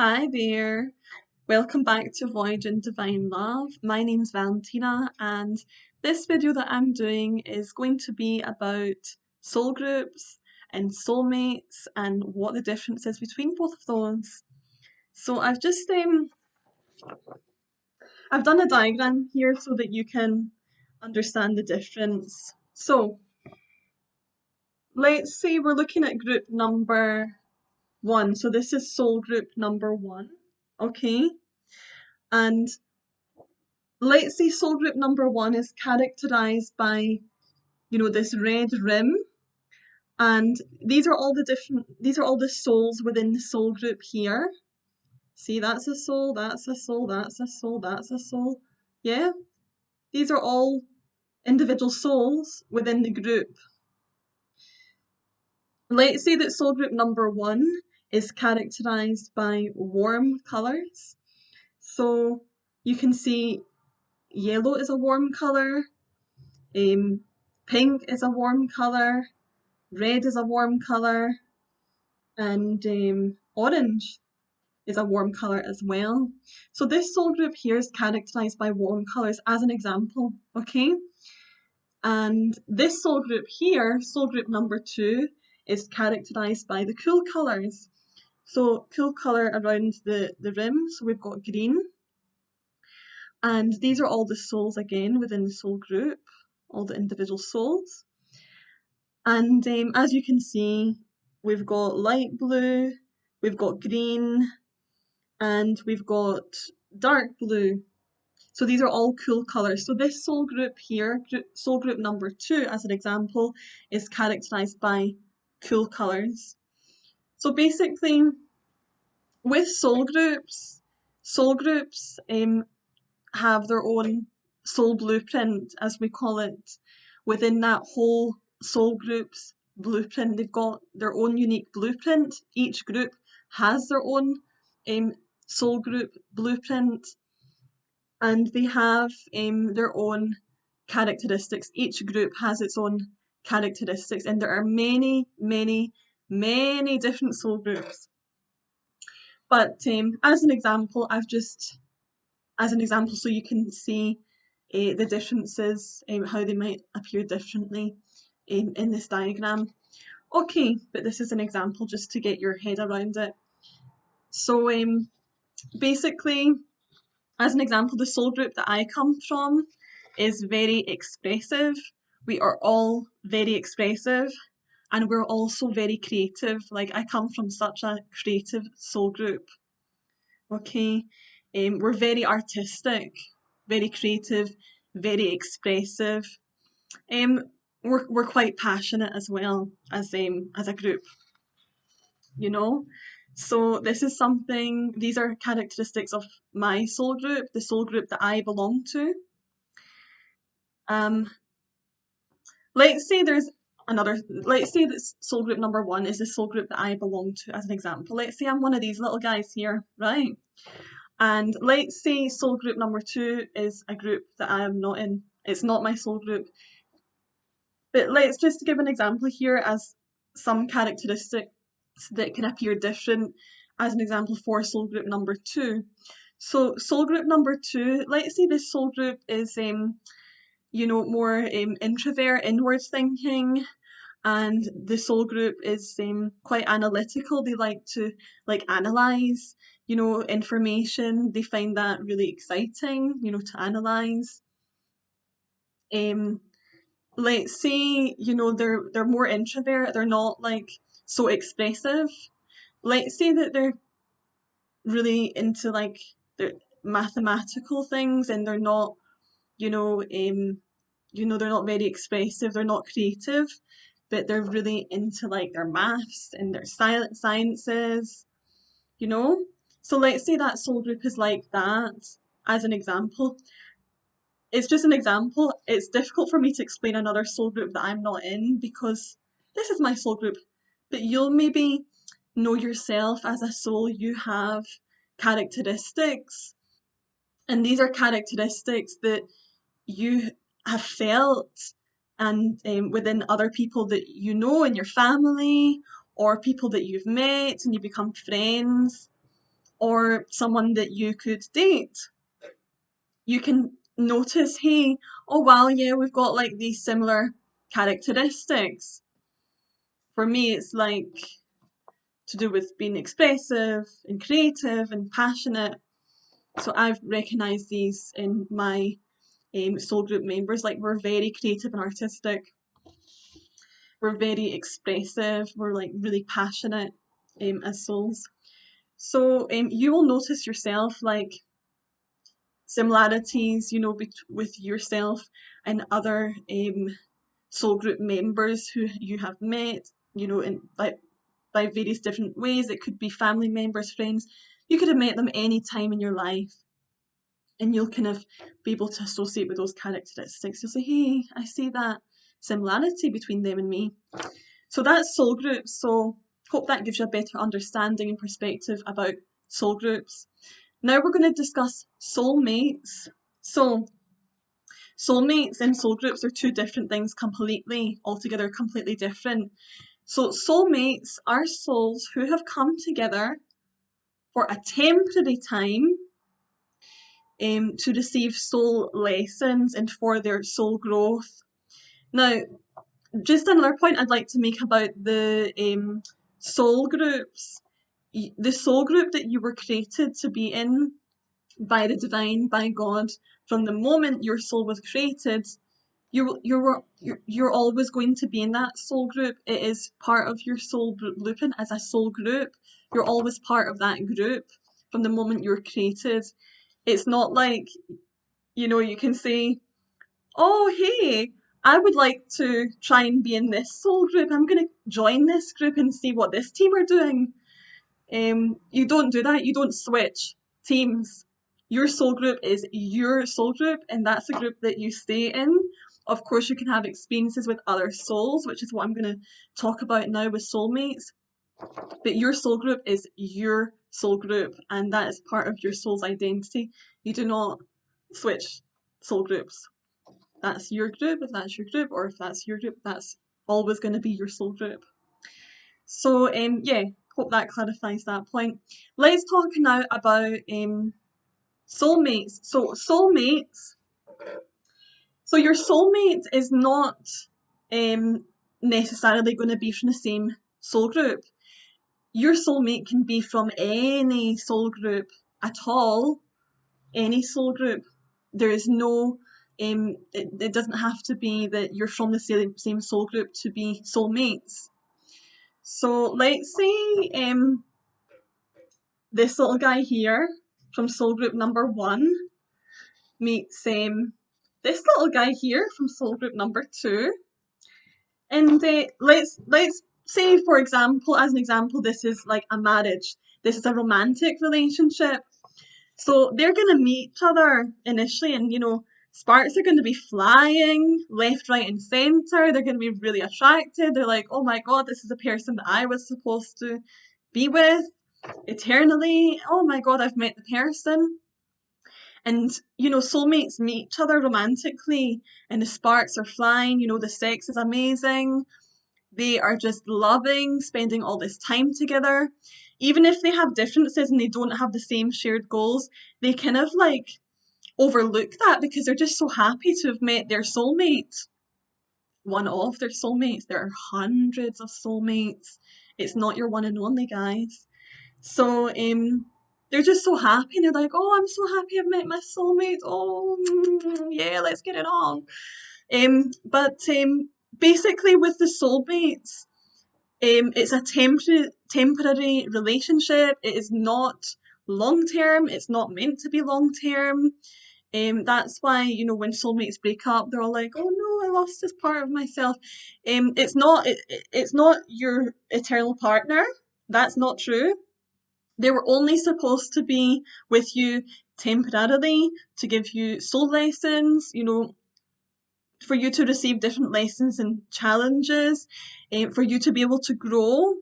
Hi there. Welcome back to Voyaging Divine Love. My name's Valentina, and this video that I'm doing is going to be about soul groups and soulmates and what the difference is between both of those. So I've done a diagram here so that you can understand the difference. So let's say we're looking at group number one. So this is soul group number one, okay? And let's say soul group number one is characterized by, this red rim, and these are all the souls within the soul group here. See, that's a soul, that's a soul, that's a soul, that's a soul. Yeah? These are all individual souls within the group. Let's say that soul group number one is characterized by warm colors. So you can see yellow is a warm color, pink is a warm colour, red is a warm colour, and orange is a warm colour as well. So this soul group here is characterised by warm colours as an example, okay? And this soul group here, soul group number two, is characterised by the cool colours. So cool colour around the rim, so we've got green. And these are all the souls again within the soul group, all the individual souls. And as you can see, we've got light blue, we've got green, and we've got dark blue. So these are all cool colours. So this soul group here, soul group number two as an example, is characterised by cool colours. So basically, with soul groups have their own soul blueprint, as we call it. Within that whole soul group's blueprint, they've got their own unique blueprint. Each group has their own soul group blueprint, and they have their own characteristics. Each group has its own characteristics, and there are many, many, many different soul groups. But as an example, so you can see the differences, how they might appear differently in this diagram. Okay, but this is an example just to get your head around it. So basically, as an example, the soul group that I come from is very expressive. We are all very expressive, and we're also very creative. Like, I come from such a creative soul group. Okay, we're very artistic, very creative, very expressive. Um, we're quite passionate as well as a group, you know. So this is something. These are characteristics of my soul group, the soul group that I belong to. Um, let's say there's another. Let's say that soul group number one is the soul group that I belong to, as an example. Let's say I'm one of these little guys here, right? And let's say soul group number two is a group that I am not in. It's not my soul group. But let's just give an example here as some characteristics that can appear different as an example for soul group number two. So soul group number two, let's say this soul group is more introvert, inward thinking, and the soul group is quite analytical. They like to analyze, information. They find that really exciting, to analyze. Let's say, they're more introvert, they're not like so expressive. Let's say that they're really into like their mathematical things, and they're not, they're not very expressive, they're not creative, but they're really into like their maths and their sciences, you know? So let's say that soul group is like that as an example. It's just an example. It's difficult for me to explain another soul group that I'm not in because this is my soul group. But you'll maybe know yourself as a soul. You have characteristics, and these are characteristics that you have felt and within other people that you know in your family or people that you've met and you become friends, or someone that you could date. You can notice, hey, oh wow, yeah, we've got like these similar characteristics. For me, it's like to do with being expressive and creative and passionate. So I've recognized these in my soul group members. Like, we're very creative and artistic. We're very expressive. We're like really passionate as souls. So you will notice yourself like similarities, with yourself and other soul group members who you have met, in by various different ways. It could be family members, friends. You could have met them any time in your life, and you'll kind of be able to associate with those characteristics. You'll say, hey, I see that similarity between them and me. So that's soul groups. So hope that gives you a better understanding and perspective about soul groups. Now we're going to discuss soulmates. So soulmates and soul groups are two different things altogether completely different. So soulmates are souls who have come together for a temporary time to receive soul lessons and for their soul growth. Now, just another point I'd like to make about the soul groups. The soul group that you were created to be in by the divine, by God, from the moment your soul was created, you're always going to be in that soul group. It is part of your soul blueprint as a soul group. You're always part of that group from the moment you're created. It's not like, you can say, oh, hey, I would like to try and be in this soul group. I'm going to join this group and see what this team are doing. You don't do that. You don't switch teams. Your soul group is your soul group, and that's the group that you stay in. Of course, you can have experiences with other souls, which is what I'm going to talk about now with soulmates. But your soul group is your soul group, and that is part of your soul's identity. You do not switch soul groups. That's your group if that's your group, or if that's your group, that's always going to be your soul group. So yeah, hope that clarifies that point. Let's talk now about soulmates. So soulmates. So your soulmate is not necessarily going to be from the same soul group. Your soulmate can be from any soul group at all, any soul group. There is no, it doesn't have to be that you're from the same soul group to be soulmates. So let's say this little guy here from soul group number 1 meets this little guy here from soul group number 2. And let's say, for example, as an example, this is like a marriage. This is a romantic relationship. So they're going to meet each other initially, and sparks are going to be flying left, right, and center. They're going to be really attracted. They're like, oh my God, this is the person that I was supposed to be with eternally. Oh my God, I've met the person. And, soulmates meet each other romantically, and the sparks are flying. The sex is amazing. They are just loving spending all this time together. Even if they have differences and they don't have the same shared goals, they kind of like overlook that because they're just so happy to have met their soulmate. One of their soulmates. There are hundreds of soulmates. It's not your one and only, guys. So they're just so happy, and they're like, oh, I'm so happy I've met my soulmate. Oh, yeah, let's get it on. But basically with the soulmates, it's a temporary relationship. It is not long term. It's not meant to be long term. That's why, when soulmates break up, they're all like, oh no, I lost this part of myself. It's not your eternal partner. That's not true. They were only supposed to be with you temporarily to give you soul lessons, for you to receive different lessons and challenges, for you to be able to grow.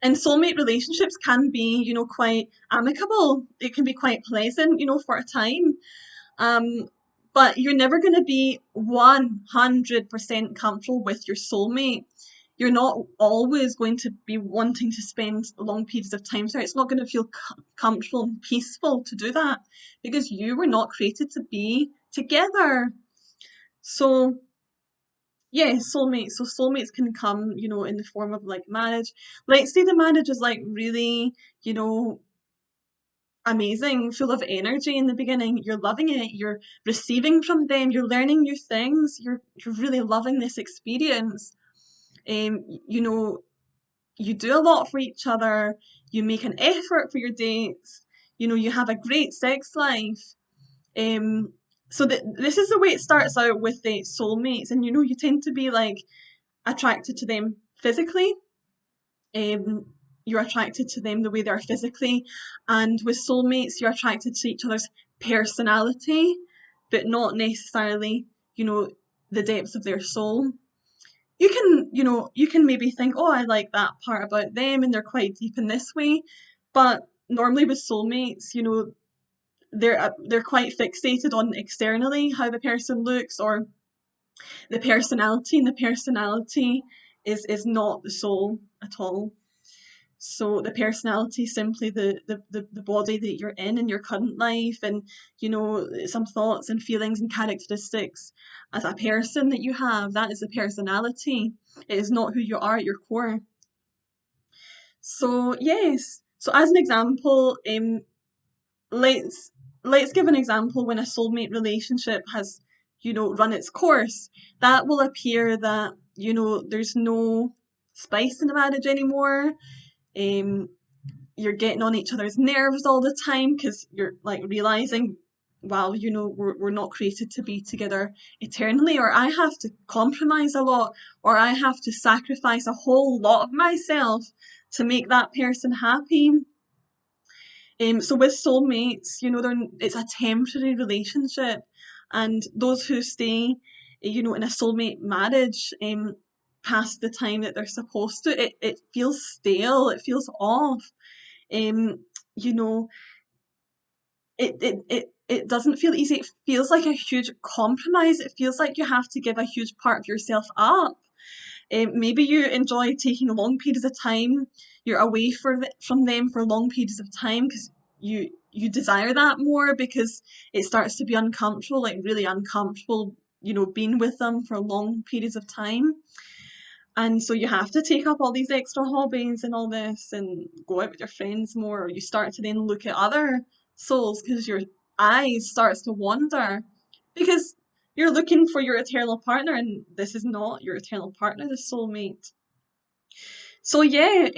And soulmate relationships can be, quite amicable. It can be quite pleasant, for a time. But you're never going to be 100% comfortable with your soulmate. you're not always going to be wanting to spend long periods of time together. It's not going to feel comfortable and peaceful to do that because you were not created to be together. So yeah, soulmates. So soulmates can come, in the form of like marriage. Let's say the marriage is like really, amazing, full of energy in the beginning. You're loving it. You're receiving from them. You're learning new things. You're really loving this experience. You know, you do a lot for each other. You make an effort for your dates. You have a great sex life. Um, so this is the way it starts out with the soulmates, and you tend to be like attracted to them physically. Um, you're attracted to them the way they are physically, and with soulmates, you're attracted to each other's personality, but not necessarily, the depths of their soul. You can maybe think, oh, I like that part about them, and they're quite deep in this way, but normally with soulmates, they're quite fixated on externally how the person looks or the personality, and the personality is not the soul at all. So the personality is simply the body that you're in your current life, and some thoughts and feelings and characteristics as a person that you have. That is the personality. It is not who you are at your core. So yes. So as an example, let's let's give an example when a soulmate relationship has run its course. That will appear that there's no spice in the marriage anymore. Um, you're getting on each other's nerves all the time because you're like realizing, wow, we're not created to be together eternally, or I have to compromise a lot, or I have to sacrifice a whole lot of myself to make that person happy. So with soulmates, it's a temporary relationship, and those who stay, in a soulmate marriage, past the time that they're supposed to, it feels stale, it feels off. Um, you know, it doesn't feel easy. It feels like a huge compromise. It feels like you have to give a huge part of yourself up. Maybe you enjoy taking long periods of time. You're away from them for long periods of time because you desire that more because it starts to be uncomfortable, like really uncomfortable, being with them for long periods of time. And so you have to take up all these extra hobbies and all this and go out with your friends more, or you start to then look at other souls because your eyes starts to wander because you're looking for your eternal partner, and this is not your eternal partner, the soulmate. So yeah,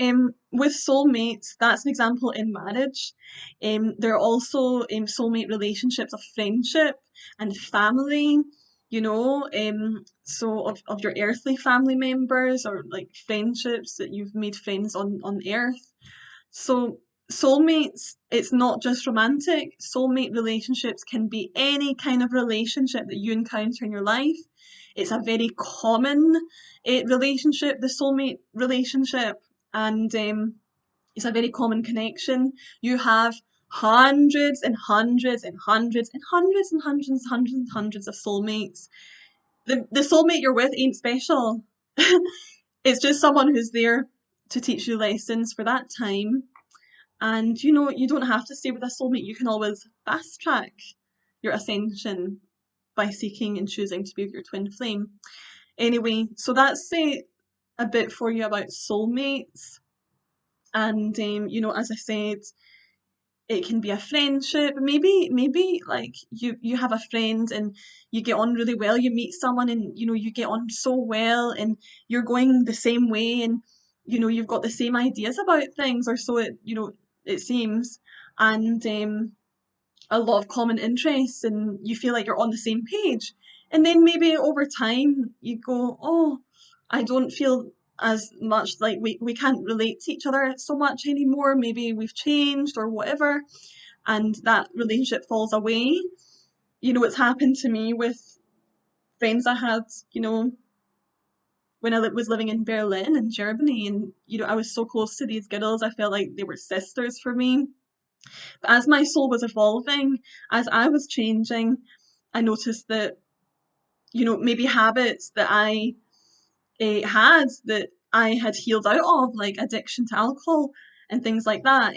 with soulmates, that's an example in marriage. There are also soulmate relationships of friendship and family, so of your earthly family members, or like friendships that you've made friends on earth. So soulmates, it's not just romantic. Soulmate relationships can be any kind of relationship that you encounter in your life. It's a very common relationship, the soulmate relationship, and it's a very common connection. You have hundreds and hundreds and hundreds and hundreds and hundreds and hundreds and hundreds of soulmates. The soulmate you're with ain't special. It's just someone who's there to teach you lessons for that time. And you don't have to stay with a soulmate. You can always fast track your ascension by seeking and choosing to be with your twin flame. Anyway, so that's a bit for you about soulmates. And as I said, it can be a friendship. Maybe like you have a friend and you get on really well. You meet someone and you get on so well, and you're going the same way, and you've got the same ideas about things, or so it seems, and a lot of common interests, and you feel like you're on the same page. And then maybe over time you go, oh, I don't feel as much like we can't relate to each other so much anymore. Maybe we've changed or whatever, and that relationship falls away. It's happened to me with friends I had, when I was living in Berlin in Germany, and I was so close to these girls. I felt like they were sisters for me. But as my soul was evolving, as I was changing, I noticed that, maybe habits that I had that I had healed out of, like addiction to alcohol and things like that.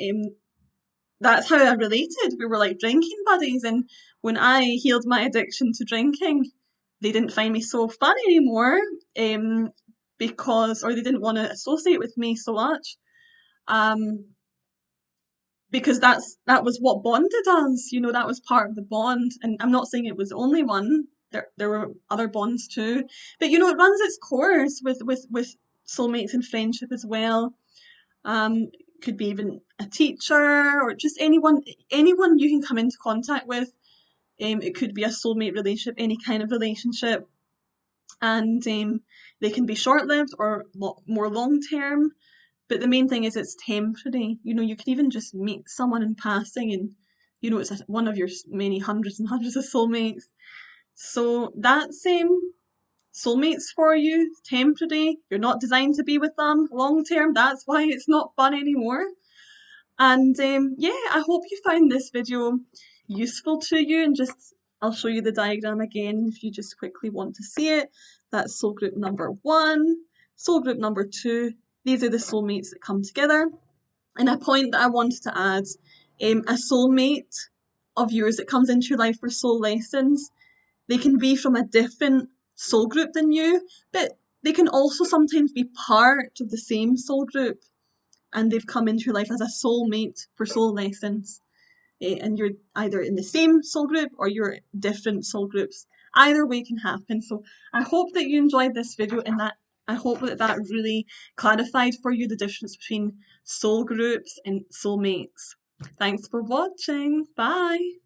That's how I related. We were like drinking buddies, and when I healed my addiction to drinking, they didn't find me so fun anymore, um, or they didn't want to associate with me so much, um, because that was what bonded us. You know, that was part of the bond, and I'm not saying it was the only one. There were other bonds too, but you know, it runs its course with soulmates and friendship as well. Um, could be even a teacher or just anyone you can come into contact with. It could be a soulmate relationship, any kind of relationship, and they can be short-lived or more long-term. But the main thing is it's temporary. You know, you can even just meet someone in passing, and you know it's one of your many hundreds and hundreds of soulmates. So that's soulmates for you, temporary. You're not designed to be with them long term. That's why it's not fun anymore. And yeah, I hope you found this video useful to you, and just I'll show you the diagram again if you just quickly want to see it. That's soul group number 1, soul group number 2. These are the soulmates that come together. And a point that I wanted to add, a soulmate of yours that comes into your life for soul lessons, they can be from a different soul group than you, but they can also sometimes be part of the same soul group, and they've come into your life as a soulmate for soul lessons. And you're either in the same soul group or you're different soul groups. Either way can happen. So I hope that you enjoyed this video, and that I hope that that really clarified for you the difference between soul groups and soulmates. Thanks for watching. Bye.